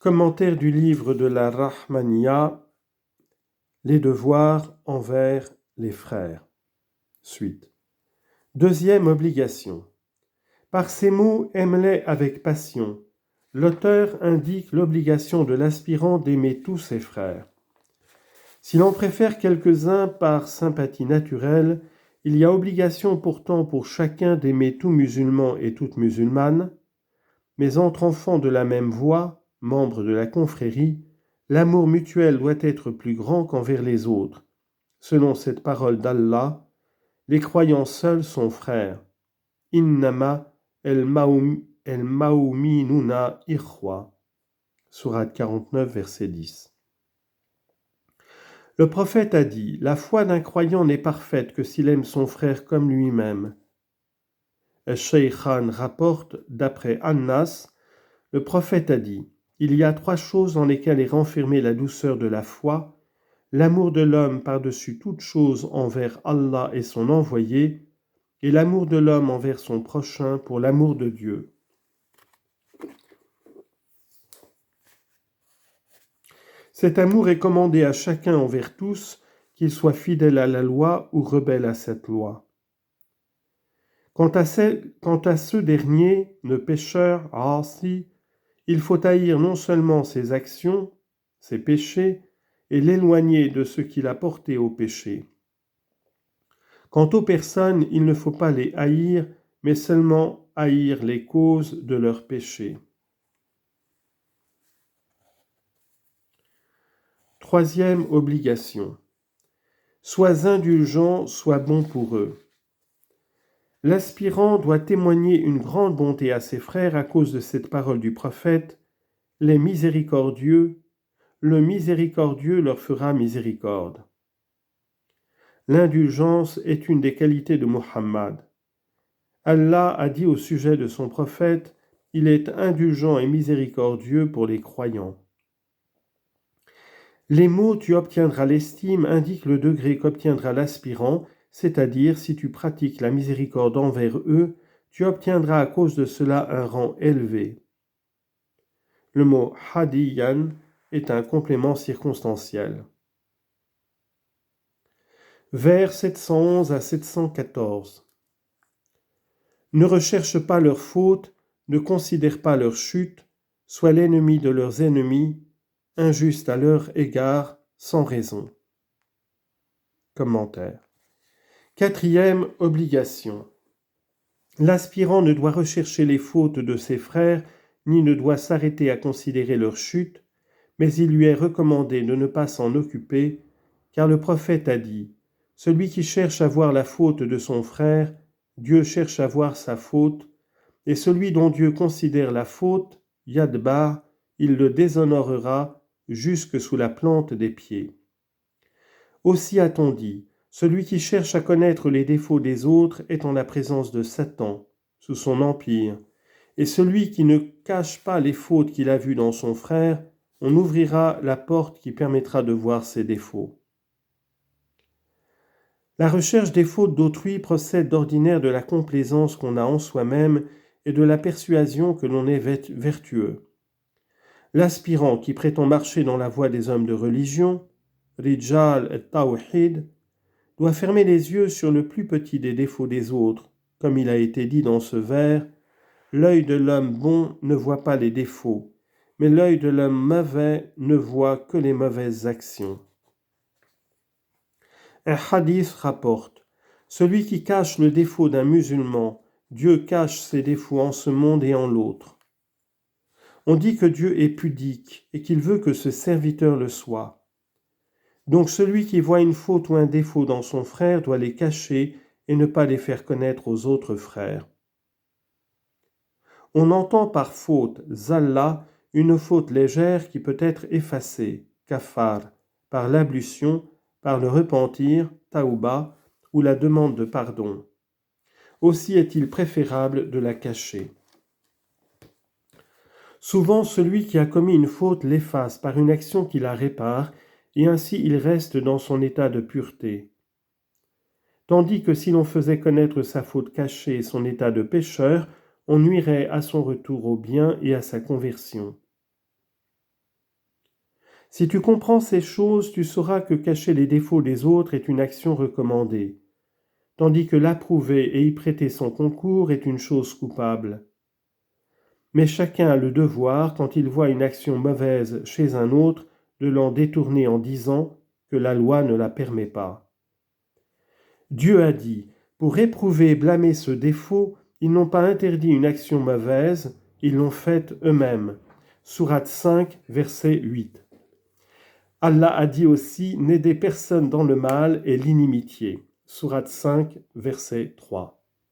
Commentaire du livre de la Rahmaniya, les devoirs envers les frères. Suite. Deuxième obligation. Par ces mots, aime-les avec passion. L'auteur indique l'obligation de l'aspirant d'aimer tous ses frères. S'il en préfère quelques-uns par sympathie naturelle, il y a obligation pourtant pour chacun d'aimer tout musulman et toute musulmane, mais entre enfants de la même voie, membres de la confrérie, l'amour mutuel doit être plus grand qu'envers les autres. Selon cette parole d'Allah, les croyants seuls sont frères. Innama el-ma'uminuna ikhwa. Sourate 49, verset 10. Le prophète a dit, la foi d'un croyant n'est parfaite que s'il aime son frère comme lui-même. El-Shaykhan rapporte, d'après Anas, le prophète a dit, il y a 3 choses dans lesquelles est renfermée la douceur de la foi, l'amour de l'homme par-dessus toute chose envers Allah et son envoyé, et l'amour de l'homme envers son prochain pour l'amour de Dieu. Cet amour est commandé à chacun envers tous, qu'il soit fidèle à la loi ou rebelle à cette loi. Quant à ceux derniers, le pécheur, Asi, il faut haïr non seulement ses actions, ses péchés, et l'éloigner de ce qui l'a porté au péché. Quant aux personnes, il ne faut pas les haïr, mais seulement haïr les causes de leurs péchés. Troisième obligation. Sois indulgent, sois bon pour eux. L'aspirant doit témoigner une grande bonté à ses frères à cause de cette parole du prophète, « Les miséricordieux, le miséricordieux leur fera miséricorde ». L'indulgence est une des qualités de Muhammad. Allah a dit au sujet de son prophète, « Il est indulgent et miséricordieux pour les croyants ». Les mots « tu obtiendras l'estime » indiquent le degré qu'obtiendra l'aspirant, c'est-à-dire si tu pratiques la miséricorde envers eux, tu obtiendras à cause de cela un rang élevé. Le mot « hadiyan » est un complément circonstanciel. Vers 711 à 714. Ne recherche pas leurs fautes, ne considère pas leur chute, sois l'ennemi de leurs ennemis, injuste à leur égard, sans raison. Commentaire. Quatrième obligation. L'aspirant ne doit rechercher les fautes de ses frères, ni ne doit s'arrêter à considérer leur chute, mais il lui est recommandé de ne pas s'en occuper, car le prophète a dit, « Celui qui cherche à voir la faute de son frère, Dieu cherche à voir sa faute, et celui dont Dieu considère la faute, Yadbar, il le déshonorera jusque sous la plante des pieds. » Aussi a-t-on dit, celui qui cherche à connaître les défauts des autres est en la présence de Satan, sous son empire, et celui qui ne cache pas les fautes qu'il a vues dans son frère, on ouvrira la porte qui permettra de voir ses défauts. La recherche des fautes d'autrui procède d'ordinaire de la complaisance qu'on a en soi-même et de la persuasion que l'on est vertueux. L'aspirant qui prétend marcher dans la voie des hommes de religion, Rijal et Tawhid, doit fermer les yeux sur le plus petit des défauts des autres, comme il a été dit dans ce vers, « L'œil de l'homme bon ne voit pas les défauts, mais l'œil de l'homme mauvais ne voit que les mauvaises actions. » Un hadith rapporte, « Celui qui cache le défaut d'un musulman, Dieu cache ses défauts en ce monde et en l'autre. » On dit que Dieu est pudique et qu'il veut que ce serviteur le soit. Donc celui qui voit une faute ou un défaut dans son frère doit les cacher et ne pas les faire connaître aux autres frères. On entend par faute, zalla, une faute légère qui peut être effacée, kafar, par l'ablution, par le repentir, taouba, ou la demande de pardon. Aussi est-il préférable de la cacher. Souvent, celui qui a commis une faute l'efface par une action qui la répare, et ainsi il reste dans son état de pureté. Tandis que si l'on faisait connaître sa faute cachée et son état de pécheur, on nuirait à son retour au bien et à sa conversion. Si tu comprends ces choses, tu sauras que cacher les défauts des autres est une action recommandée, tandis que l'approuver et y prêter son concours est une chose coupable. Mais chacun a le devoir, quand il voit une action mauvaise chez un autre, de l'en détourner en disant que la loi ne la permet pas. Dieu a dit, pour éprouver et blâmer ce défaut, ils n'ont pas interdit une action mauvaise, ils l'ont faite eux-mêmes. Sourate 5, verset 8. Allah a dit aussi, n'aidez personne dans le mal et l'inimitié. Sourate 5, verset 3.